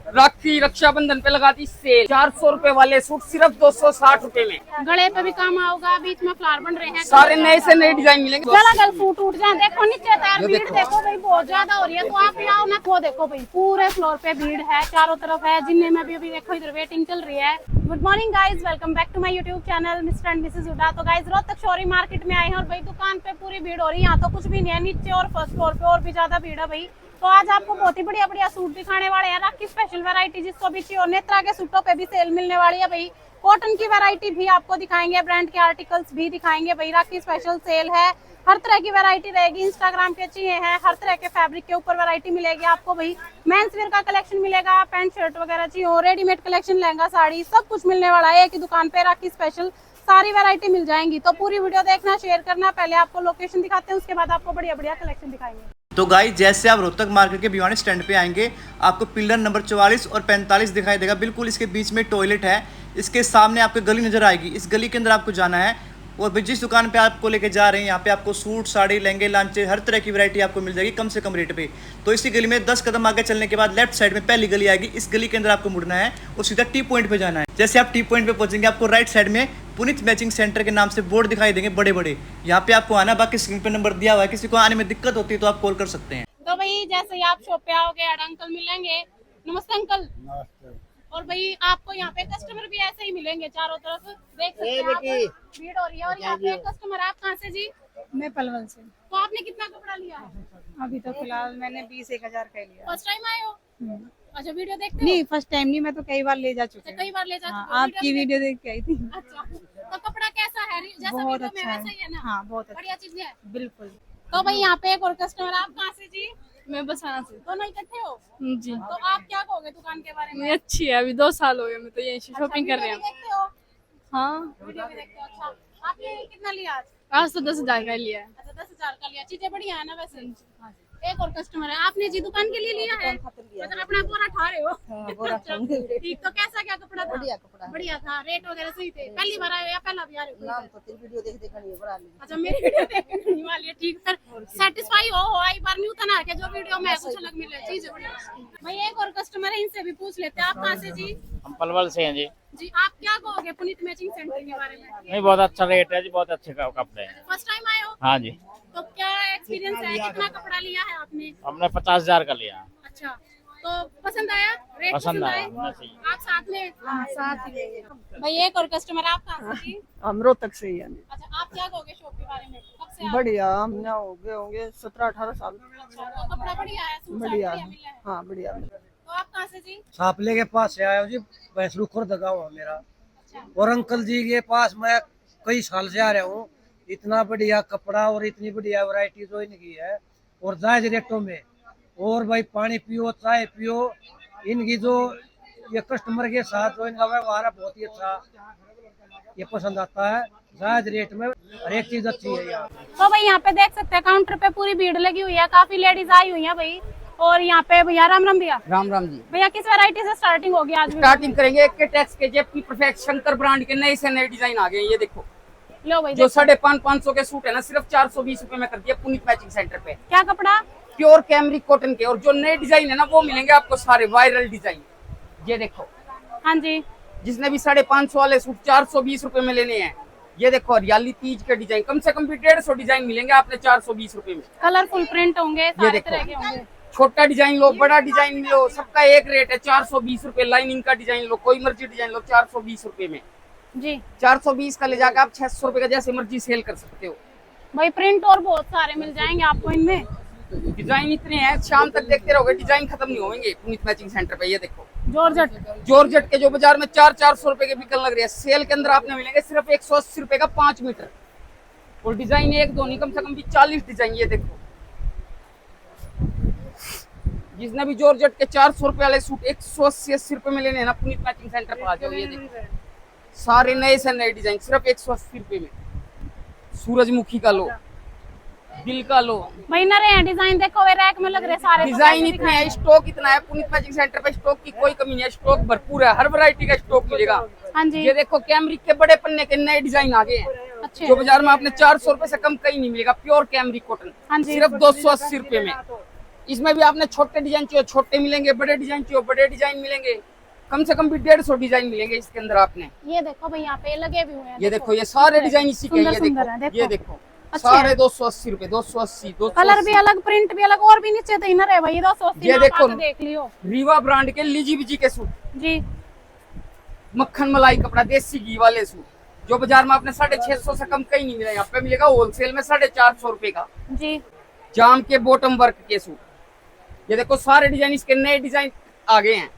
राखी रक्षाबंधन पे लगा दी सेल। 400 रुपए वाले सूट सिर्फ 260 रुपए में। गले पे भी काम आऊगा, बीच में फ्लावर बन रहे हैं, सारे नए से नए डिजाइन मिलेंगे। अलग सूट उठ जाए। देखो नीचे तैयार भीड़ देखो भाई, बहुत ज्यादा हो रही है, तो आप यहाँ ना वो देखो भाई, पूरे फ्लोर पे भीड़ है, चारों तरफ है। जिन्हें में भी अभी देखो इधर वेटिंग चल रही है। Good morning guys, welcome back to my YouTube channel mister and missus Hooda. तो गाइज रोहतक शोरी मार्केट में आए हैं और भाई दुकान पे पूरी भीड़ हो रही है। यहाँ तो कुछ भी नहीं है, नीचे और फर्स्ट फ्लोर पे और भी ज्यादा भीड़ है भाई। तो आज आपको बहुत ही बढ़िया बढ़िया सूट दिखाने वाले हैं, राखी स्पेशल वैरायटी जिसको भी चाहिए। नेत्रा के सूटों पे भी सेल मिलने वाली है भाई। कॉटन की वैरायटी भी आपको दिखाएंगे, ब्रांड के आर्टिकल्स भी दिखाएंगे भाई। राखी स्पेशल सेल है, हर तरह की वैरायटी रहेगी। इंस्टाग्राम के चाहिए हैं, हर तरह के फैब्रिक के ऊपर वैरायटी मिलेगी आपको भाई। मेंस वेयर का कलेक्शन मिलेगा, पैंट शर्ट वगैरह चाहिए हो, रेडीमेड कलेक्शन, लहंगा साड़ी, सब कुछ मिलने वाला है एक ही दुकान पे। राखी स्पेशल सारी वैरायटी मिल जाएंगी। तो पूरी वीडियो देखना, शेयर करना। पहले आपको लोकेशन दिखाते हैं, उसके बाद आपको बढ़िया बढ़िया कलेक्शन दिखाएंगे। तो गाइस, जैसे आप रोहतक मार्केट के भिवानी स्टैंड पे आएंगे, आपको पिलर नंबर 44 और 45 दिखाई देगा। बिल्कुल इसके बीच में टॉयलेट है, इसके सामने आपको गली नजर आएगी। इस गली के अंदर आपको जाना है और जिस दुकान पे आपको लेके जा रहे हैं, यहाँ पे आपको सूट, साड़ी, लहंगे, लांचे, हर तरह की वैरायटी आपको मिल जाएगी कम से कम रेट पे। तो इसी गली में 10 कदम आगे चलने के बाद लेफ्ट साइड में पहली गली आएगी। इस गली के अंदर आपको मुड़ना है और सीधा टी पॉइंट पे जाना है। जैसे आप टी पॉइंट पे पहुंचेंगे, आपको राइट साइड में पुनीत मैचिंग सेंटर के नाम से बोर्ड दिखाई देंगे बड़े बड़े। यहाँ पे आपको आना, बाकी स्क्रीन पे नंबर दिया हुआ है। किसी को आने में दिक्कत होती है तो आप कॉल कर सकते हैं। तो भाई जैसे ही आप शॉप पे आओगे, अंकल मिलेंगे। नमस्ते अंकल। नमस्ते। और भाई आपको यहाँ पे कस्टमर भी ऐसे ही मिलेंगे चारों तरफ, देख सकते हैं आप, भीड़ हो रही है। और यहाँ पे कस्टमर, आप कहाँ से जी? मैं पलवल से। तो आपने कितना कपड़ा लिया है? अभी तो फिलहाल मैंने 20-1,000 का ही लिया। फर्स्ट टाइम आए हो? अच्छा, वीडियो देखते नहीं, हो? फर्स्ट टाइम नहीं, मैं तो कई बार ले जा चुकी अच्छा, कई बार ले जाते हाँ, हो? आपकी वीडियो देख के आई थी। अच्छा, तो कपड़ा कैसा है? जैसा बहुत वीडियो में अच्छा वैसा ही है ना? हाँ, बहुत अच्छा, बढ़िया चीज है। बिल्कुल। तो भाई यहाँ पे एक और कस्टमर, आप कहाँ से जी? मैं बसाना से। दोनों इकट्ठे हो? जी, तो आप क्या कहोगे दुकान के बारे में? ये अच्छी है। अभी 2 साल हो गए, मैं तो यहीं से शॉपिंग कर रहे वीडियो हैं। भी देखते हो? हाँ, वीडियो भी देखते हो। अच्छा, आपने कितना लिया आज? आज तो 10,000 का लिया है। अच्छा, 10,000 का लिया। चीजें बढ़िया है ना वैसे? एक और कस्टमर है, आपने जी दुकान के लिए लिया है? मतलब अपना बोरा ठा रहे हो? अच्छा, ठीक। तो कैसा क्या कपड़ा था? बढ़िया कपड़ा है। बढ़िया था, रेट वगैरह सही थे? पहली बार आए हो या पहला भी आ रहे हो? नाम तो तेरी वीडियो देख देखा नहीं है, बड़ा नहीं। अच्छा, मेरी वीडियो देखने वाली है, ठीक। फिर सेटिस्फाई हो एक बार नहीं उतना कि जो वीडियो में कुछ अलग मिले, चीज बढ़िया। भाई एक और कस्टमर है, इनसे भी पूछ लेते हैं। आप कहाँ से जी? हम पलवल से हैं जी। जी, आप क्या कहोगे पुनीत मैचिंग सेंटर के बारे में? नहीं, बहुत अच्छा रेट है जी, बहुत अच्छे कपड़े हैं। फर्स्ट टाइम आए हो? हाँ जी, तो क्या एक्सपीरियंस है? कितना कपड़ा लिया है आपने? हमने 50,000 का लिया। अच्छा, तो पसंद आया? रेट पसंद आया, आए? होना चाहिए। आप साथ में? हाँ, साथ ही लेंगे। भाई एक और कस्टमर, आप कहाँ से जी? हम रोहतक से ही है। अच्छा, आप क्या कहोगे शॉप के बारे में? कब से आप? बढ़िया, हमने हो गए होंगे 17-18 साल। अच्छा, तो कपड़ा बढ़िया है, सूट साड़ी बढ़िया, बढ़िया मिला है। हाँ बढ़िया। तो आप कहाँ से जी? सापले के पास से आया हूँ जी, भैंसरू खुर्द गाँव है मेरा। अच्छा, और अंकल जी के पास मैं कई साल से आ रहा हूँ। इतना बढ़िया कपड़ा और इतनी बढ़िया वैरायटी जो इनकी है, और जायज रेटों में। और भाई पानी पियो, चाय पियो, इनकी जो ये कस्टमर के साथ जो इनका व्यवहार है बहुत ही अच्छा, ये पसंद आता है। जायज रेट में हर एक चीज अच्छी है यहाँ। तो भाई यहाँ पे देख सकते हैं काउंटर पे पूरी भीड़ लगी हुई है, काफी लेडीज आई हुई है भाई। और यहाँ पे भैया, राम राम भैया। राम राम जी। भैया किस वैरायटी से स्टार्टिंग होगी आज? स्टार्टिंग करेंगे के टैक्स के जेपी परफेक्ट शंकर ब्रांड के नए से नए डिजाइन आ गए हैं। ये देखो, लो भाई, जो 550 के सूट है ना, सिर्फ 420 रुपए में कर दिया पुनीत मैचिंग सेंटर पे। क्या कपड़ा? प्योर कैमरिक कॉटन के। और जो नए डिजाइन है ना, वो मिलेंगे आपको सारे वायरल डिजाइन। ये देखो, हाँ जी, जिसने भी 550 वाले सूट 420 रुपए में लेने हैं, ये देखो हरियाली तीज के डिजाइन, कम से कम भी 150 डिजाइन मिलेंगे आपने 420 रुपए में। कलरफुल प्रिंट होंगे, सारे देखो। तरह के होंगे। छोटा डिजाइन लो, बड़ा डिजाइन लो, सबका एक रेट है 420 रुपए। लाइनिंग का डिजाइन लो, कोई मर्जी डिजाइन लो, 420 रुपए में। जी, 420 का ले जाकर आप 600 रुपए का जैसे मर्जी सेल कर सकते हो। भाई प्रिंट और बहुत सारे मिल जाएंगे आपको इनमें। डिजाइन इतने हैं, शाम तक देखते रहोगे, डिजाइन खत्म नहीं होंगे पुनीत मैचिंग सेंटर पे। ये देखो जॉर्जेट। जॉर्जेट के जो बाजार में 400-400 रुपए के बिकन लग रहे हैं, सेल के अंदर आपने मिलेंगे सिर्फ 180 रुपए का 5 मीटर। और डिजाइन एक दो नहीं, कम से कम भी 40 डिजाइन। ये देखो, जिसने भी जॉर्जेट के 400 रुपए वाले सूट 180-80 रुपए में लेने हैं ना, पुनीत मैचिंग सेंटर पर आ जाओ। ये देखो, सारे नए से नए डिजाइन सिर्फ 180 रुपए में। सूरजमुखी का लो, दिल का लो, भाई ना रहे डिजाइन देखो, वे रैक में लग रहे सारे। तो डिजाइन कैसे इतने हैं, स्टॉक इतना है पुनीत मैचिंग सेंटर पे। स्टॉक की कोई कमी नहीं है, स्टॉक भरपूर है, हर वैरायटी का स्टॉक मिलेगा। हाँ जी, ये देखो, कैमरिक के बड़े पन्ने के नए डिजाइन आ गए हैं, अच्छे। जो बाजार में आपने 400 रुपए से कम कहीं नहीं मिलेगा। प्योर कैमरिक कॉटन, हाँ जी, सिर्फ 280 रुपए में। इसमें भी आपने छोटे डिजाइन चाहिए छोटे मिलेंगे, बड़े डिजाइन चाहिए बड़े डिजाइन मिलेंगे। कम से कम भी 150 डिजाइन मिलेंगे इसके अंदर आपने। ये देखो भाई यहाँ पे लगे भी हुए हैं। ये देखो ये सारे डिजाइन इसी के हैं। ये सुंदर है, देखो देखो। ये देखो अच्छे सारे हैं। 280 रुपए, 280 कलर भी अलग, प्रिंट भी अलग, और भी नीचे तो इनर है भाई 280 ये में, देखो। आप आके देख लियो रीवा ब्रांड के लीजी बिजी के सूट, जी। मक्खन मलाई कपड़ा, देसी घी वाले सूट जो बाजार में आपने 650 से कम कहीं नहीं मिला, यहाँ पे मिलेगा होलसेल में 450 रुपए का। जी जाम के बॉटम वर्क के सूट, ये देखो सारे डिजाइन इसके नए डिजाइन आ गए हैं।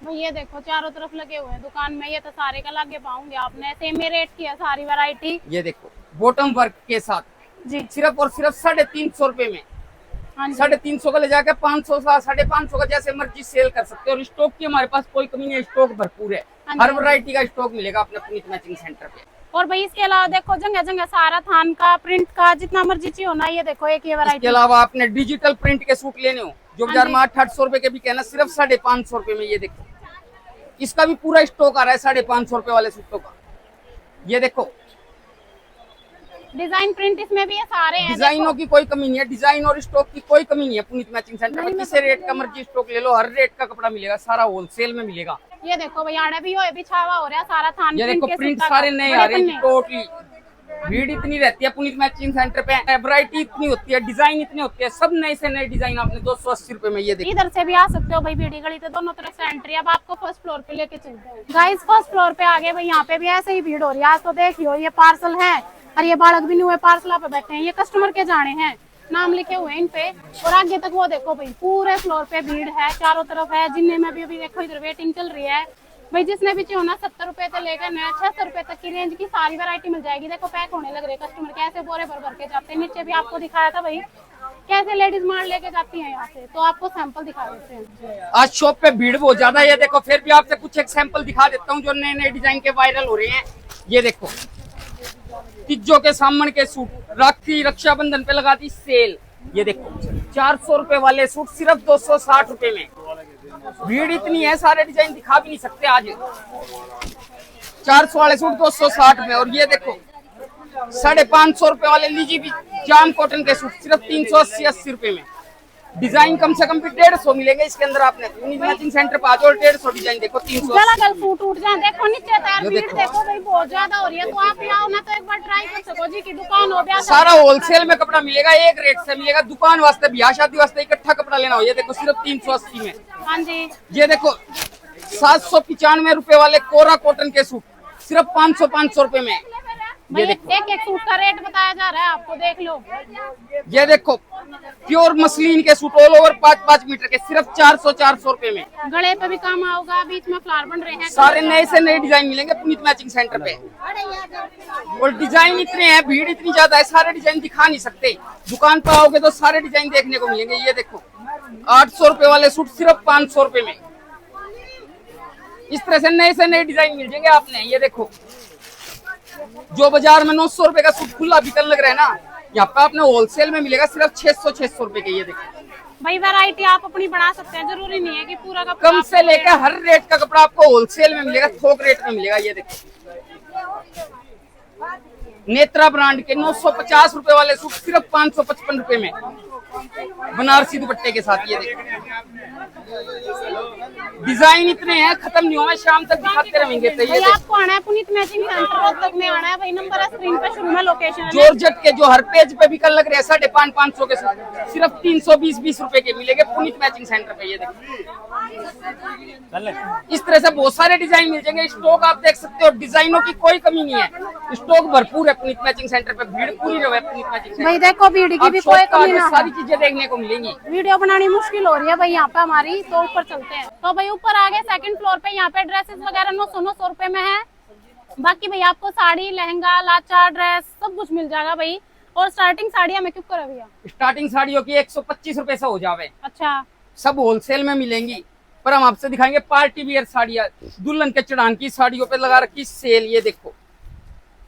भाई ये देखो चारों तरफ लगे हुए हैं दुकान में, ये तो सारे का लागे पाऊंगे आपने, सेम रेट की है सारी वैरायटी। ये देखो बॉटम वर्क के साथ जी सिर्फ और सिर्फ 350 रुपए में। हाँ जी 350 का ले जाके 500 का 550 का जैसे मर्जी सेल कर सकते हो। और स्टॉक की हमारे पास कोई कमी नहीं है, स्टॉक भरपूर है, हाँ हर जी। वैरायटी का स्टॉक मिलेगा अपने पुनीत मैचिंग सेंटर पे। और भाई इसके अलावा देखो जगह जगह सारा थान का, प्रिंट का, जितना मर्जी चाहिए होना, ये देखो एक ये इसके वैरायटी। अलावा आपने डिजिटल प्रिंट के सूट लेने हो जो हाँ बाजार जी। में 800 रुपए के भी कहना, सिर्फ 550 रुपए में। ये देखो इसका भी पूरा स्टॉक आ रहा है 550 रुपए वाले सूटों का। ये देखो डिजाइन प्रिंट इसमें भी ये सारे हैं। डिजाइनों की कोई कमी नहीं है, डिजाइन और स्टॉक की कोई कमी नहीं है पुनीत मैचिंग सेंटर में। किसी रेट का मर्जी स्टॉक ले लो, हर रेट का कपड़ा मिलेगा, सारा होलसेल में मिलेगा। ये देखो भाई आड़े भी हो, भी छावा हो रहा है सारा थान। ये देखो के प्रिंट सूट का सारे नए बड़े आ रहे पन्ने। हैं टोटली। भीड़ इतनी रहती है पुनीत मैचिंग सेंटर पे, वैरायटी इतनी होती है, डिजाइन इतने होते हैं, सब नए से नए डिजाइन आपने 280 रुपए में। ये देखो इधर से भी आ सकते हो भाई, बीड़ी गली तो दोनों तरफ से एंट्री। अब आपको फर्स्ट फ्लोर पे लेके चलते हैं गाइस। फर्स्ट फ्लोर पे आगे भाई, यहाँ पे भी ऐसे ही भीड़ हो रही है आज तो। देखियो ये पार्सल है और ये बालक भी नहीं हुए पार्सल पे बैठे हैं, ये कस्टमर के जाने हैं, नाम लिखे हुए हैं इन पे। और आगे तक वो देखो भाई पूरे फ्लोर पे भीड़ है, चारों तरफ है। जिनने में भी अभी देखो इधर वेटिंग चल रही है भाई। जिसने भी चाहिए ना 70 रुपए से लेकर 600 रुपए तक की रेंज की सारी वैरायटी मिल जाएगी। देखो पैक होने लग रहे कस्टमर, कैसे बोरे भर भर के जाते हैं। नीचे भी आपको दिखाया था भाई कैसे लेडीज माल लेके जाती हैं यहाँ से, तो आपको सैंपल दिखा देते हैं। आज शॉप पे भीड़ बहुत ज्यादा है। ये देखो फिर भी आपसे कुछ एक सैंपल दिखा देता हूँ जो नए नए डिजाइन के वायरल हो रहे हैं। ये देखो तिज्जो के सामन के सूट, राखी रक्षाबंधन पे लगा दी सेल। ये देखो 400 रुपए वाले सूट सिर्फ 260 रुपए में। भीड़ इतनी है सारे डिजाइन दिखा भी नहीं सकते आज। 400 वाले सूट 260 में। और ये देखो 550 रुपए वाले लीजी भी जाम कॉटन के सूट सिर्फ 380 रुपए में। डिजाइन कम से कम भी 150 मिलेंगे इसके अंदर। आपने पुनीत मैचिंग सेंटर पे आ जाओ, 150 डिजाइन देखो 380। गला गल सूट उठ जाए। देखो नीचे तैयार ये भीड़ देखो। देखो भाई बहुत ज्यादा हो रही है, तो आप भी आओ ना तो एक बार ट्राई कर सको जी की दुकान हो गया। सारा होलसेल में कपड़ा मिलेगा, एक रेट से मिलेगा। दुकान वास्ते ब्याह शादी वास्ते इकट्ठा कपड़ा लेना हो, ये देखो सिर्फ 380 में। हाँ जी ये देखो 795 रुपए वाले कोरा कॉटन के सूट सिर्फ 500 रुपए में। भाई ये देखो एक एक सूट का रेट बताया जा रहा है आपको, देख लो। ये देखो प्योर मसलिन के सूट ऑल ओवर 5-5 मीटर के सिर्फ 400 रुपए में। गले पे भी काम आओगा, बीच में फ्लावर बन रहे हैं। सारे नए से नए डिजाइन मिलेंगे पुनीत मैचिंग सेंटर पे। और डिजाइन इतने हैं, भीड़ इतनी ज्यादा है, सारे डिजाइन दिखा नहीं सकते। दुकान पर आओगे तो सारे डिजाइन देखने को मिलेंगे। ये देखो 800 रुपए वाले सूट सिर्फ 500 रुपए में। इस तरह से नए डिजाइन मिल जाएंगे आपने। ये देखो जो बाजार में 900 रुपए का सूट खुला बिकन लग रहा है ना, यहाँ पे आपने होलसेल में मिलेगा सिर्फ 600 रुपए के। ये देखो भाई वैरायटी आप अपनी बढ़ा सकते हैं, जरूरी नहीं है कि पूरा का कम से लेकर हर रेट का कपड़ा आपको होलसेल में मिलेगा, थोक रेट में मिलेगा। ये देखो नेत्रा ब्रांड के 950 रुपए वाले सूट सिर्फ 555 रुपए में, बनारसी दुपट्टे के साथ। ये देखो डिजाइन इतने हैं, खत्म नहीं हुआ, शाम तक दिखाते रहेंगे। तो ये भाई देखो आपको आना है पुनीत मैचिंग सेंटर रोहतक में आना है भाई। नंबर है स्क्रीन पे, शुरू में लोकेशन है। जॉर्जेट के जो हर पेज पे भी कल लग रहे हैं 550 के सूट सिर्फ 320 रुपए के मिलेंगे पुनीत मैचिंग सेंटर पे। ये देखो इस तरह से बहुत सारे डिजाइन मिल जाएंगे। स्टॉक आप देख सकते हो, डिजाइनों की कोई कमी नहीं है, स्टॉक भरपूर है पुनीत मैचिंग सेंटर पे। भीड़ पूरी रहे पुनीत मैचिंग सेंटर। भाई देखो भीड़ की अब भी शॉप कोई पे कमी आके ना सारी हो। चीजें देखने को मिलेंगी। वीडियो बनानी मुश्किल हो रही है भाई यहाँ पे हमारी, तो ऊपर चलते हैं। तो भाई ऊपर आगे सेकंड फ्लोर पे यहाँ पे ड्रेसेस वगैरह 900 रुपए में है। बाकी भाई आपको साड़ी, लहंगा, लाचा, ड्रेस सब कुछ मिल जाएगा भाई। और स्टार्टिंग साड़ियाँ में क्यों करा भैया? स्टार्टिंग साड़ियों की 125 रुपए से हो जावे। अच्छा सब होलसेल में मिलेंगी, पर हम आपसे दिखाएंगे पार्टी वियर साड़ियाँ। दुल्हन के चढ़ान की साड़ियों पे लगा रखी सेल। ये देखो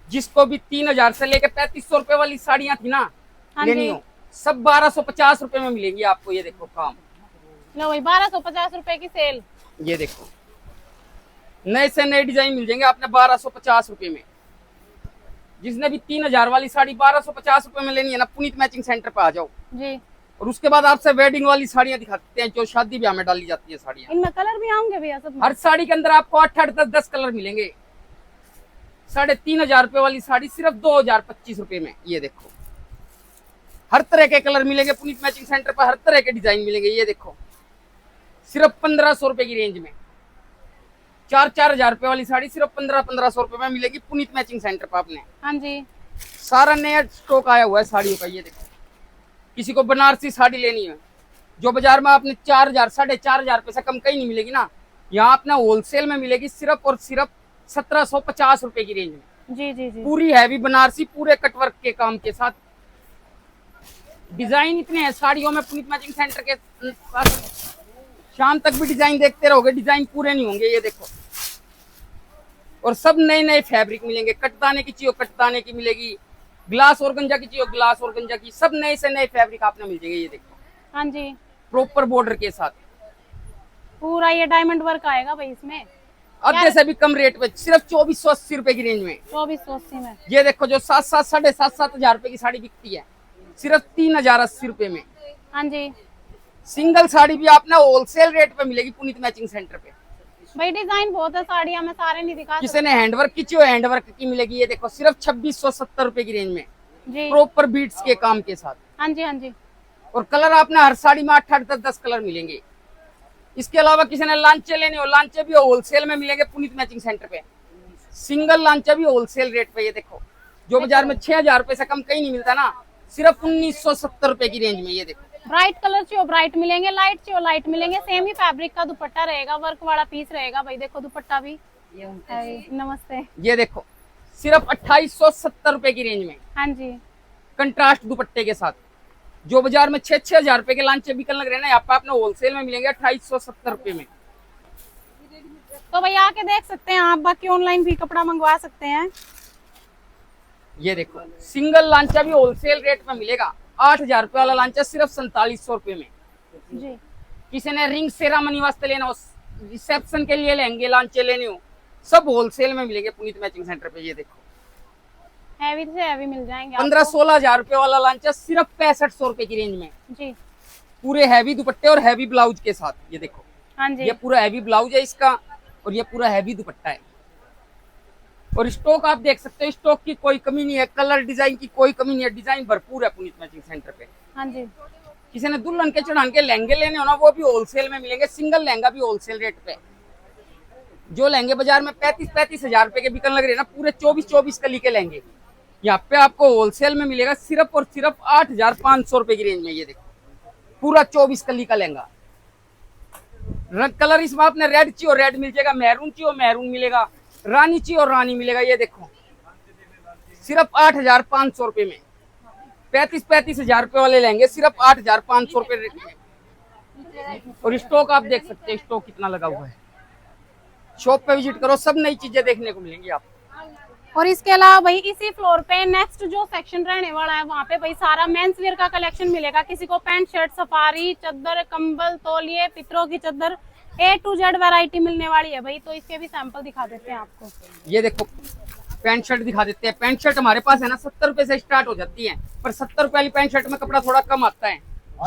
जिसको भी 3000 से लेकर 3500 रुपए वाली साड़ियाँ थी ना हाँ लेनी जी। हो, सब 1250 रुपए में मिलेंगी आपको। ये देखो काम, लो भाई 1250 रुपए की सेल। ये देखो नए से नए डिजाइन मिल जाएंगे आपने 1250 रुपए में। जिसने भी 3000 वाली साड़ी 1250 रुपए में लेनी है ना, पुनीत मैचिंग सेंटर पे आ जाओ। जी और उसके बाद आपसे वेडिंग वाली साड़ियाँ दिखाते हैं जो शादी ब्याह में डाली जाती है साड़ियाँ। इनमें कलर भी आएंगे भैया सब में? हर साड़ी के अंदर आपको 8-8, 10-10 कलर मिलेंगे। 3,500 रुपए वाली साड़ी सिर्फ 2,025 रुपए में। ये देखो हर तरह के कलर मिलेंगे पुनीत मैचिंग सेंटर पर, हर तरह के डिजाइन मिलेंगे। ये देखो सिर्फ 1,500 रुपए की रेंज में 4-4 हजार रुपए वाली साड़ी सिर्फ 1500 रुपए में मिलेगी पुनीत मैचिंग सेंटर पर। आपने हाँ जी, सारा नया स्टॉक आया हुआ है साड़ियों का। ये देखो किसी को बनारसी साड़ी लेनी है जो बाजार में आपने 4,000, 4,500 रुपए से कम कहीं नहीं मिलेगी ना, यहाँ आपने होलसेल में मिलेगी सिर्फ और सिर्फ 1,750 रुपए की रेंज में। जी जी जी। पूरी हैवी बनारसी पूरे कटवर्क के काम के साथ। डिजाइन इतने हैं साड़ियों में पुनीत मैचिंग सेंटर के पास, शाम तक भी डिजाइन देखते रहोगे, डिजाइन पूरे नहीं होंगे। ये देखो और सब नए नए फैब्रिक मिलेंगे। कटदाने की चाहिए कटदाने की मिलेगी, ग्लास और गंजा की चाहिए ग्लास और गंजा की, सब नए से नए फैब्रिक आपने मिल जाएंगे। ये देखो हाँ जी, प्रॉपर बॉर्डर के साथ पूरा ये डायमंड वर्क आएगा भाई इसमें। आधे से भी कम रेट पे सिर्फ 2,480 रुपए की रेंज में। 2480 में। ये देखो जो 7,000, 7,500 हजार रुपए की साड़ी बिकती है सिर्फ 3,080 रुपए में। हाँ जी सिंगल साड़ी भी आपने होलसेल रेट पे मिलेगी पुनीत मैचिंग सेंटर पे। भाई डिजाइन बहुत है साड़ियाँ में, सारे नहीं दिखा किसी ने हैंडवर्क की चाहिए हैंडवर्क की मिलेगी। ये देखो सिर्फ 2,670 रुपए की रेंज में जी। प्रॉपर बीट्स के काम के साथ। हाँ जी हाँ जी। और कलर आपने हर साड़ी में 8-8, 10-10 कलर मिलेंगे। इसके अलावा किसी ने लांचे लेने हो, लांचे भी होलसेल में मिलेंगे पुनीत मैचिंग सेंटर पे। सिंगल लांचा भी होलसेल रेट पे। ये देखो जो बाजार में 6,000 रुपए से कम कहीं नहीं मिलता ना, सिर्फ 1,970 रुपए की रेंज में। ये देखो ब्राइट कलर चाहिए ब्राइट मिलेंगे, लाइट चाहिए लाइट मिलेंगे। सेम ही फैब्रिक का दुपट्टा रहेगा, वर्क वाला पीस रहेगा भाई। देखो दुपट्टा भी। हाय, नमस्ते। ये देखो सिर्फ 2,870 रुपए की रेंज में हाँ जी कंट्रास्ट दुपट्टे के साथ। जो बाजार में 6-6 हजार रुपए के लांचे बिकन लग रहे हैं ना, यहाँ पे आपने होलसेल में मिलेंगे 2,870 रुपए में। तो भाई आके देख सकते हैं आप, बाकी ऑनलाइन भी कपड़ा मंगवा सकते हैं। ये देखो सिंगल लांचा भी होलसेल रेट में मिलेगा। 8,000 रुपए वाला लांचा सिर्फ 4,700 रुपए में। जी किसी ने रिंग सेरामनी वास्ते लेना हो, रिसेप्शन के लिए लहंगे लांचे लेने हो, सब होलसेल में मिलेंगे पुनीत मैचिंग सेंटर पे। ये देखो हैवी से हैवी मिल जाएंगे 15-16 हजार रुपए वाला लांचा सिर्फ 6,500 रुपए की रेंज में, जी। पूरे हैवी दुपट्टे और हैवी ब्लाउज के साथ। ये देखो हाँ जी ये पूरा हैवी ब्लाउज है इसका और ये पूरा हैवी दुपट्टा है। और स्टॉक आप देख सकते हो, स्टॉक की कोई कमी नहीं है, कलर डिजाइन की कोई कमी नहीं है, डिजाइन भरपूर है पुनीत मैचिंग सेंटर पे। हाँ जी। किसी ने दुल्हन के चढ़ान के लहंगे लेने हो ना, वो भी होलसेल में मिलेंगे। सिंगल लहंगा भी होलसेल रेट पे। जो लहंगे बाजार में 35-35 हजार रुपए के बिकन लग रहे हैं ना, पूरे 24-24 कली के लहंगे यहाँ पे आपको होलसेल में मिलेगा सिर्फ और सिर्फ 8,500 रुपए की रेंज में। ये देखो पूरा 24 कली का लहंगा। कलर इसमें आपने रेड चाहिए रेड मिल जाएगा, मैरून चाहिए मैरून मिलेगा, रानी चाहिए और रानी मिलेगा। ये देखो सिर्फ 8,500 रुपए में 35-35 हजार रुपए वाले लेंगे सिर्फ 8,500 रुपए रेट में। और स्टॉक आप देख सकते हैं, स्टॉक कितना लगा हुआ है। शॉप पे विजिट करो, सब नई चीजें देखने को मिलेंगी आपको। और इसके अलावा भाई इसी फ्लोर पे नेक्स्ट जो सेक्शन रहने वाला है, वहाँ पे भाई सारा मेंस वेयर का कलेक्शन मिलेगा। किसी को पैंट शर्ट, सफारी, चद्दर, कंबल, तौलिए, पितरों की चद्दर, A to Z वैरायटी मिलने वाली है भाई। तो इसके भी सैंपल दिखा देते हैं आपको। ये देखो पैंट शर्ट दिखा देते हैं। पैंट शर्ट हमारे पास है ना 70 रुपए से स्टार्ट हो जाती है, पर 70 रुपए वाली पैंट शर्ट में कपड़ा थोड़ा कम आता है।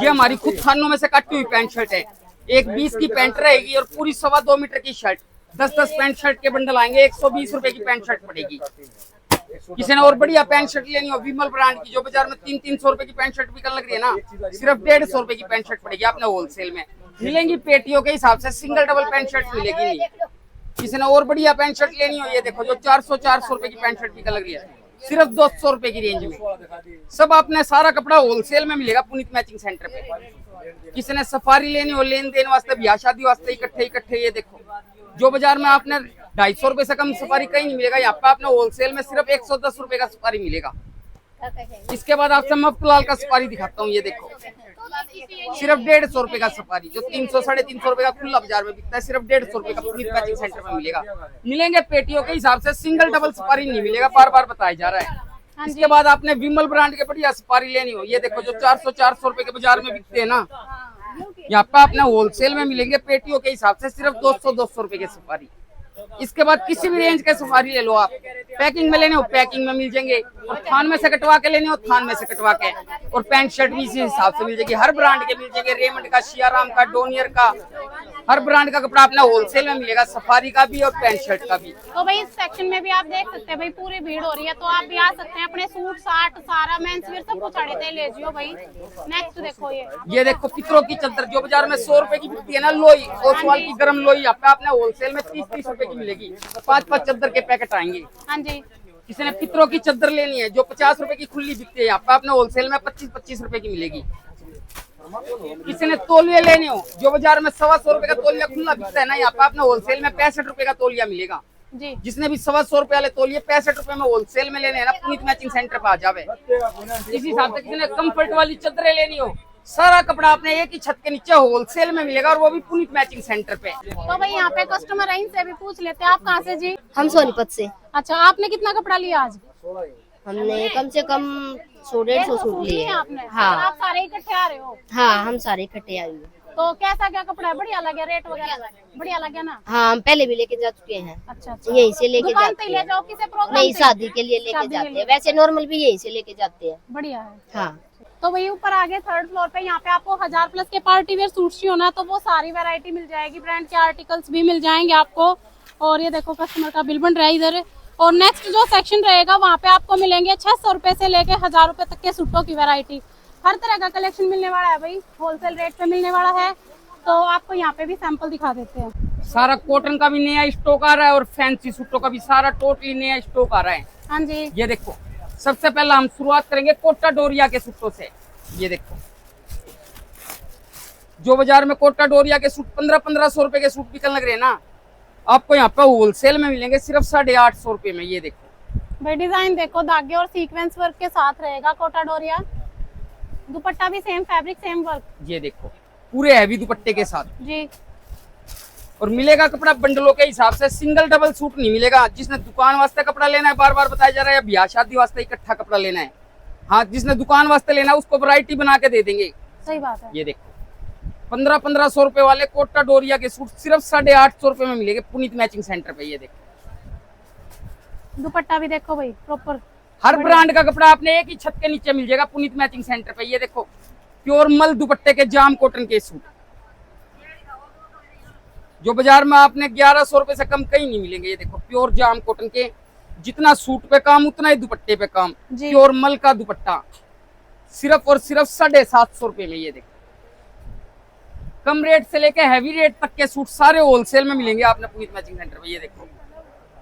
ये हमारी खुद थानों में से काटी हुई पैंट शर्ट है। एक 20 की पैंट रहेगी और पूरी 2.25 मीटर की शर्ट। 10-10 पैंट शर्ट के बंडल आएंगे, 120 रुपए की पैंट शर्ट पड़ेगी। किसी ने और बढ़िया पैंट शर्ट लेनी हो विमल ब्रांड की, जो बाजार में 300-300 रुपए की पैंट शर्ट बिकन लग रही है ना, सिर्फ 150 रुपए की पैंट शर्ट पड़ेगी आपने होलसेल में। मिलेंगी पेटियों के हिसाब से, सिंगल डबल पैंट शर्ट मिलेगी नहीं। किसी ने और बढ़िया पैंट शर्ट लेनी हो, ये देखो जो 400-400 रुपए की पैंट शर्ट बिकन लग रही है, सिर्फ 200 रुपए की रेंज में। सब आपने सारा कपड़ा होलसेल में मिलेगा पुनीत मैचिंग सेंटर पे। किसी ने सफारी लेनी हो, लेन देन वास्ते, ब्याह शादी वास्ते इकट्ठे, ये देखो जो बाजार में आपने 250 रुपए से कम सफारी कहीं नहीं मिलेगा, यहाँ पे आपने होलसेल में सिर्फ 110 रुपए का सफारी मिलेगा। इसके बाद आपसे मफलाल का सफारी दिखाता हूँ। ये देखो सिर्फ 150 रुपए का सफारी, जो 300-350 रुपए का खुला बाजार में बिकता है, सिर्फ 150 रुपए का पुनीत मैचिंग सेंटर में मिलेगा। मिलेंगे पेटियों के हिसाब से, सिंगल डबल सफारी नहीं मिलेगा, बार बार बताया जा रहा है। इसके बाद आपने विमल ब्रांड के बढ़िया सफारी लेनी हो, ये देखो जो 400-400 रुपए के बाजार में बिकते हैं ना, यहाँ पे आपने होलसेल में मिलेंगे पेटियों के हिसाब से सिर्फ 200-200 रुपए के सफारी। इसके बाद किसी भी रेंज के सफारी ले लो आप, पैकिंग में लेने हो पैकिंग में मिल जाएंगे, और थान में से कटवा के लेने हो थान में से कटवा के, और पैंट शर्ट भी इसी हिसाब से मिल जाएगी। हर ब्रांड के मिल जाएंगे, रेमंड का, सियाराम का, डोनियर का, हर ब्रांड का कपड़ा अपना होलसेल में मिलेगा, सफारी का भी और पैंट शर्ट का भी। तो भाई इस सेक्शन में भी आप देख सकते हैं भाई पूरी भीड़ हो रही है, तो आप भी आ सकते हैं, अपने सूट साट सारा मेंस वियर सब कुछ अड़े ले जियो भाई। नेक्स्ट देखो ये देखो पितरों की चादर जो बाजार में 100 रुपए की बिकती है ना, लोई ओसवाल की गर्म लोई आपने होलसेल में 30-30 रुपए की मिलेगी। 5-5 चादर के पैकेट आएंगे। हाँ जी, किसी ने पितरों की चादर लेनी है जो 50 रुपए की खुली बिकती है, आपने होलसेल में 25-25 रुपए की मिलेगी। किसी ने तौलिया लेने हो जो बाजार में 125 रुपए का तौलिया खुला बिकता है ना, यहाँ पे आपने होलसेल में 65 रुपए का तौलिया मिलेगा जी। जिसने भी 125 रुपए वाले तौलिए 65 रुपए में होलसेल में लेने हैं ना, पुनीत मैचिंग सेंटर पे आ जावे। इसी हिसाब से किसी ने कम्फर्ट वाली चादरें लेनी हो, सारा कपड़ा आपने एक ही छत के नीचे होलसेल में मिलेगा, और वो भी पुनीत मैचिंग सेंटर पे। तो भाई यहाँ पे कस्टमर है, इनसे भी पूछ लेते हैं। आप कहाँ से जी? हम सोनीपत से। अच्छा, आपने कितना कपड़ा लिया आज? हमने कम से कम 100-150 सूट लिए हैं। आपने? हाँ। आप सारे इकट्ठे आ रहे हो? हाँ, हम सारे इकट्ठे आए हुए। तो कैसा क्या कपड़ा है? बढ़िया लगे? रेट वगैरह बढ़िया लगे ना? हाँ, हम पहले भी लेके जा चुके हैं। अच्छा अच्छा, यहीं से लेके दुकान जाते पे ले हैं। जाओ, किसी प्रोग्राम नहीं, पे? शादी के लिए लेके शादी के जाते लिए। हैं, वैसे नॉर्मल भी यहीं से लेके जाते हैं। बढ़िया है। हाँ, तो वही ऊपर आगे 3rd फ्लोर पे यहाँ पे आपको 1000+ के पार्टी वेयर सूट चाहिए ना, तो वो सारी वैरायटी मिल जाएगी, ब्रांड के आर्टिकल्स भी मिल जाएंगे आपको। और ये देखो कस्टमर का बिल बन रहा है इधर। और नेक्स्ट जो सेक्शन रहेगा वहाँ पे आपको मिलेंगे 600 रुपए से लेके 1000 रुपए तक के सूटों की वैरायटी। हर तरह का कलेक्शन मिलने वाला है भाई, होलसेल रेट पे मिलने वाला है। तो आपको यहाँ पे भी सैंपल दिखा देते हैं। सारा कॉटन का भी नया स्टॉक आ रहा है और फैंसी सूटों का भी सारा टोटली नया स्टॉक आ रहा है। हाँ जी, ये देखो सबसे पहला हम शुरुआत करेंगे कोटा डोरिया के सूटों से। ये देखो जो बाजार में कोटा डोरिया के सूट 1500 रुपए के सूट बिकने लग रहे हैं ना, आपको यहाँ पे होलसेल में मिलेंगे सिर्फ 850 रुपए में। ये देखो भाई डिजाइन देखो, धागे और सीक्वेंस वर्क के साथ रहेगा कोटा डोरिया। दुपट्टा भी सेम फैब्रिक सेम वर्क। ये देखो पूरे हैवी दुपट्टे के साथ जी। और मिलेगा कपड़ा बंडलों के हिसाब से, सिंगल डबल सूट नहीं मिलेगा। जिसने दुकान वास्ते कपड़ा लेना है, बार बार बताया जा रहा है, या ब्याह शादी वास्ते इकट्ठा कपड़ा लेना है, हाँ जिसने दुकान वास्ते लेना है उसको वैरायटी बना के दे देंगे। सही बात है। ये देखो 1500 रुपए वाले कोटा डोरिया के सूट सिर्फ 850 रुपए में मिलेंगे पुनीत मैचिंग सेंटर पे। ये देखो दुपट्टा भी देखो भाई प्रॉपर, हर ब्रांड का कपड़ा आपने एक ही छत के नीचे मिल जाएगा पुनीत मैचिंग सेंटर पे। ये देखो प्योर मल दुपट्टे के जाम कॉटन के सूट जो बाजार में आपने 1100 रुपए से कम कहीं नहीं मिलेंगे। ये देखो प्योर जाम कॉटन के, जितना सूट पे काम उतना ही दुपट्टे पे काम, प्योर मल का दुपट्टा सिर्फ और सिर्फ 750 रुपए में। ये देखो कम रेट से लेके हैवी रेट तक के सूट सारे होलसेल में मिलेंगे आपने पुनीत मैचिंग सेंटर पे। ये देखो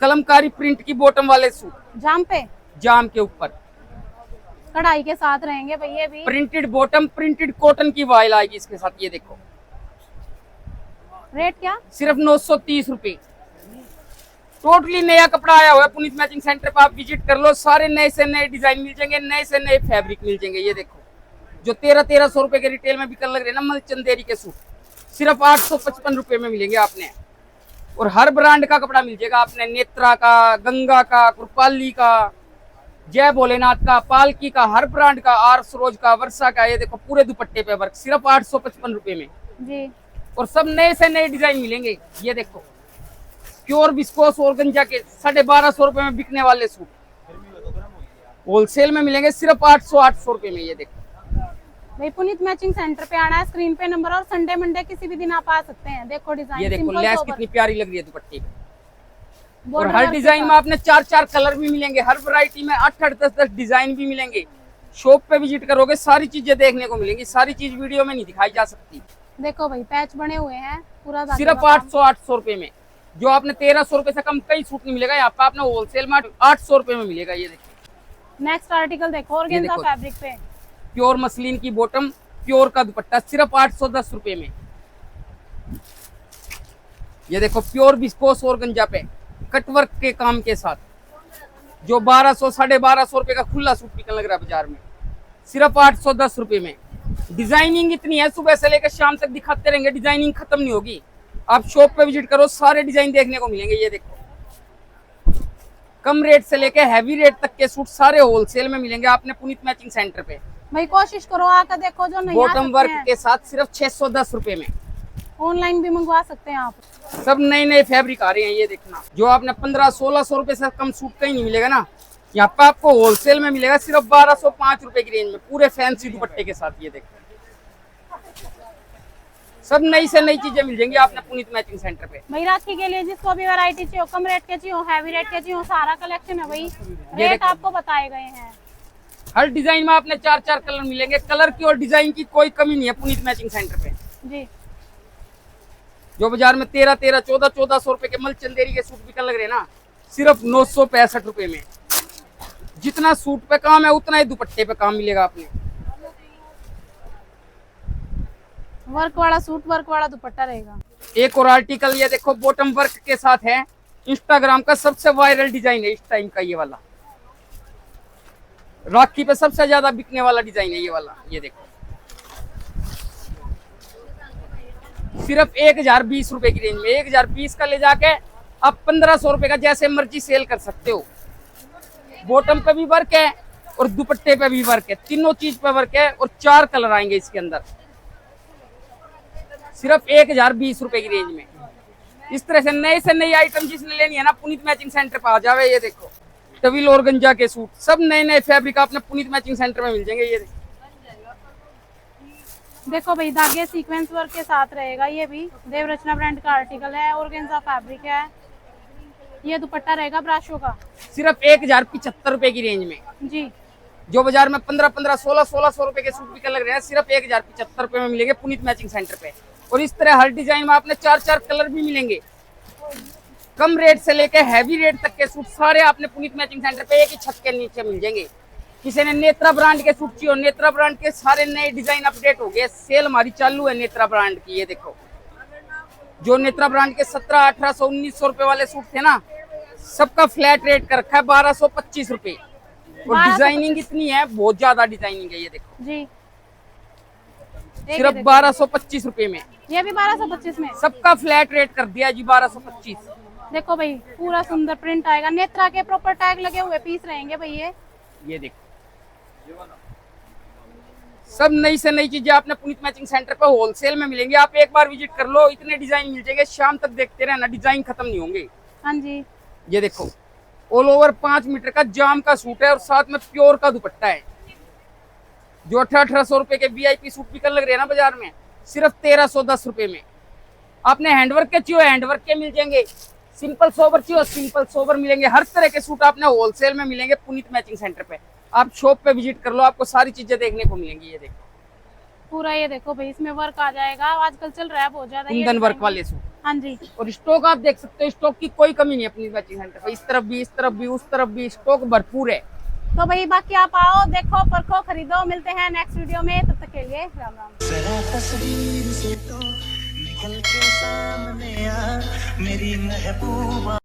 कलमकारी प्रिंट की बॉटम वाले सूट जाम पे, जाम के ऊपर कढ़ाई के साथ रहेंगे भाई। ये भी प्रिंटेड बॉटम, प्रिंटेड कॉटन की वाइल आएगी इसके साथ। ये देखो रेट क्या? सिर्फ 930 रुपए। टोटली नया कपड़ा आया हुआ है पुनीत मैचिंग सेंटर पे, आप विजिट कर लो, सारे नए से नए डिजाइन मिल जाएंगे, नए से नए फैब्रिक मिल जाएंगे। ये देखो जो 1300 रुपए के रिटेल में बिकने लग रहे हैं ना मल चंदेरी के सूट, सिर्फ 855 रुपए में मिलेंगे आपने। और हर ब्रांड का कपड़ा मिल जाएगा आपने, नेत्रा का, गंगा का, कृपाली का, जय भोलेनाथ का, पालकी का, हर ब्रांड का, आर सरोज का, वर्षा का। ये देखो पूरे दुपट्टे पे वर्क सिर्फ 855 रुपए में जी। और सब नए से नए डिजाइन मिलेंगे। ये देखो प्योर विस्कोस ऑर्गेंजा के 1250 रुपए में बिकने वाले सूट होलसेल में मिलेंगे सिर्फ 800 रुपए में। ये देखो भाई पुनीत मैचिंग सेंटर पे आना है, स्क्रीन पे नंबर, और संडे मंडे किसी भी दिन आप आ सकते हैं। देखो डिजाइन, ये देखो सिंपल लेस सोबर। कितनी प्यारी लग रही है दुपट्टे पे। और बॉर्डर हर वर्क के डिजाइन में साथ। आपने 4 कलर भी मिलेंगे, हर वैरायटी में 8 10 डिजाइन भी मिलेंगे। शॉप पे विजिट करोगे सारी चीजें देखने को मिलेंगी, सारी चीज वीडियो में नहीं दिखाई जा सकती। देखो भाई पैच बने हुए हैं पूरा धागे सिर्फ का काम। 800 रुपए में, जो आपने 1300 रुपए से कम कई सूट नहीं मिलेगा, यहाँ पे आपने होलसेल में 800 रुपए में मिलेगा। ये देखिए नेक्स्ट आर्टिकल देखो, ऑर्गेन्जा देखो। फैब्रिक पे प्योर मसलिन की बॉटम, प्योर का दुपट्टा सिर्फ 810 रुपए में। ये देखो प्योर विस्कोस ऑर्गेन्जा पे कटवर्क के काम के साथ, जो 1200 1250 रुपए का खुला सूट बिकने लग रहा है बाजार में, सिर्फ 810 रुपए में। डिजाइनिंग इतनी है, सुबह से लेकर शाम तक दिखाते रहेंगे, डिजाइनिंग खत्म नहीं होगी। आप शॉप पे विजिट करो, सारे डिजाइन देखने को मिलेंगे। ये देखो कम रेट से लेकर हैवी रेट तक के सूट सारे होलसेल में मिलेंगे आपने पुनीत मैचिंग सेंटर पे। भाई कोशिश करो आकर देखो, जो नहीं आ बॉटम सकते वर्क हैं। के साथ सिर्फ 610 रुपए में। ऑनलाइन भी मंगवा सकते हैं आप। सब नए नए फैब्रिक आ रहे हैं, ये देखना। जो आपने 1500-1600 रुपए से कम सूट कहीं नहीं मिलेगा ना, यहाँ पे आपको होलसेल में मिलेगा सिर्फ 1205 रुपए की रेंज में, पूरे फैंसी दुपट्टे के साथ। ये देखो सब नई से नई चीजें मिल जाएंगी आपने पुनीत मैचिंग सेंटर पे। भाई राखी के लिए जिसको भी वैरायटी चाहिए, कम रेट के चाहिए, हैवी रेट के चाहिए, सारा कलेक्शन है भाई। रेट देखो। आपको बताए गए हैं। हर डिजाइन में आपने 4-4 कलर मिलेंगे, कलर की और डिजाइन की कोई कमी नहीं है पुनीत मैचिंग सेंटर पे। जी जो बाजार में 1300, 1400 रुपए के मल चंदेरी के सूट बिकन लग रहे हैं ना, सिर्फ 965 रुपए में। जितना सूट पे काम है उतना ही दुपट्टे पे काम मिलेगा आपने। वर्क वाला सूट, वर्क वाला दुपट्टा रहेगा। एक और आर्टिकल ये देखो, बॉटम वर्क के साथ है। इंस्टाग्राम का सबसे वायरल डिजाइन है इस टाइम का, ये वाला राखी पे सबसे ज्यादा बिकने वाला डिजाइन है ये वाला। ये देखो सिर्फ 1020 रुपए की रेंज में, 1020 का ले जाके आप 1500 रुपए का जैसे मर्जी सेल कर सकते हो। बॉटम पे भी वर्क है और दुपट्टे पे भी वर्क है, तीनों चीज पे वर्क है और 4 कलर आएंगे इसके अंदर, सिर्फ 1020 रुपए की रेंज में। इस तरह से नए नई आइटम जिसने लेनी है ना, पुनीत मैचिंग सेंटर पे आ जावे। ये देखो टविल और गंजा के सूट, सब नए नए फैब्रिक आपने पुनीत मैचिंग सेंटर में मिल जाएंगे। ये देखो भाई धागे सीक्वेंस वर्क के साथ रहेगा। ये भी देवरचना ब्रांड का आर्टिकल है, ऑर्गेन्जा फैब्रिक है। ये दुपट्टा रहेगा ब्राशो का, सिर्फ 1075 रुपए की रेंज में। जी जो बाजार में 1500, 1600 रुपए के सूट बिकने लग रहे हैं, सिर्फ 1075 रुपए में मिलेंगे पुनीत मैचिंग सेंटर पे। और इस तरह हर डिजाइन में आपने 4-4 कलर भी मिलेंगे। कम रेट से लेके हैवी रेट तक के सूट सारे आपने पुनीत मैचिंग सेंटर पे एक ही छत के नीचे मिल जाएंगे। किसी ने नेत्रा ब्रांड के सूट चाहिए, नेत्रा ब्रांड के सारे नए डिजाइन अपडेट हो गए, सेल हमारी चालू है नेत्रा ब्रांड की। ये देखो जो नेत्रा ब्रांड के 1700, 1800, 1900 रुपए वाले सूट थे ना, सबका फ्लैट रेट कर रखा है 1225 रुपए। और डिजाइनिंग इतनी है, बहुत ज्यादा डिजाइनिंग है। ये देखो जी सिर्फ 1225 रुपए में, ये भी 1225 में। सबका फ्लैट रेट कर दिया जी 1225। देखो भाई पूरा सुंदर प्रिंट आएगा, नेत्रा के प्रॉपर टैग लगे हुए पीस रहेंगे भाई। ये देखो सब नई से नई चीजें आपने पुनीत मैचिंग सेंटर पे होलसेल में मिलेंगी। आप एक बार विजिट कर लो, इतने डिजाइन मिल जाएंगे, शाम तक देखते रहना, डिजाइन खत्म नहीं होंगे। हाँ जी ये देखो ऑल ओवर 5 मीटर का जाम का सूट है और साथ में प्योर का दुपट्टा है। जो 1800 रुपए के VIP सूट बिकन लग रहे हैं ना बाजार में, सिर्फ 1310 रुपए में। आपने हैंडवर्क के चाहिए हैंडवर्क के मिल जाएंगे, सिंपल सोबर चाहिए सिंपल सोबर मिलेंगे। हर तरह के सूट आपने होलसेल में मिलेंगे पुनीत मैचिंग सेंटर पे। आप शॉप पे विजिट कर लो, आपको सारी चीजें देखने को मिलेंगी। ये देखो पूरा, ये देखो भाई इसमें वर्क आ जाएगा, आजकल चल रहा है बहुत ज्यादा ये कुंदन वर्क डिजाइन। वाले सूट। हाँ जी और स्टॉक आप देख सकते हो, स्टॉक की कोई कमी नहीं है पुनीत मैचिंग सेंटर पे। इस तरफ भी, इस तरफ भी, उस तरफ भी स्टॉक भरपूर है। तो भाई बाकी आप आओ, देखो, परखो, खरीदो। मिलते हैं नेक्स्ट वीडियो में, तब तक के लिए राम राम। जरा तस्वीर से तो निकल के सामने आ मेरी महबूबा।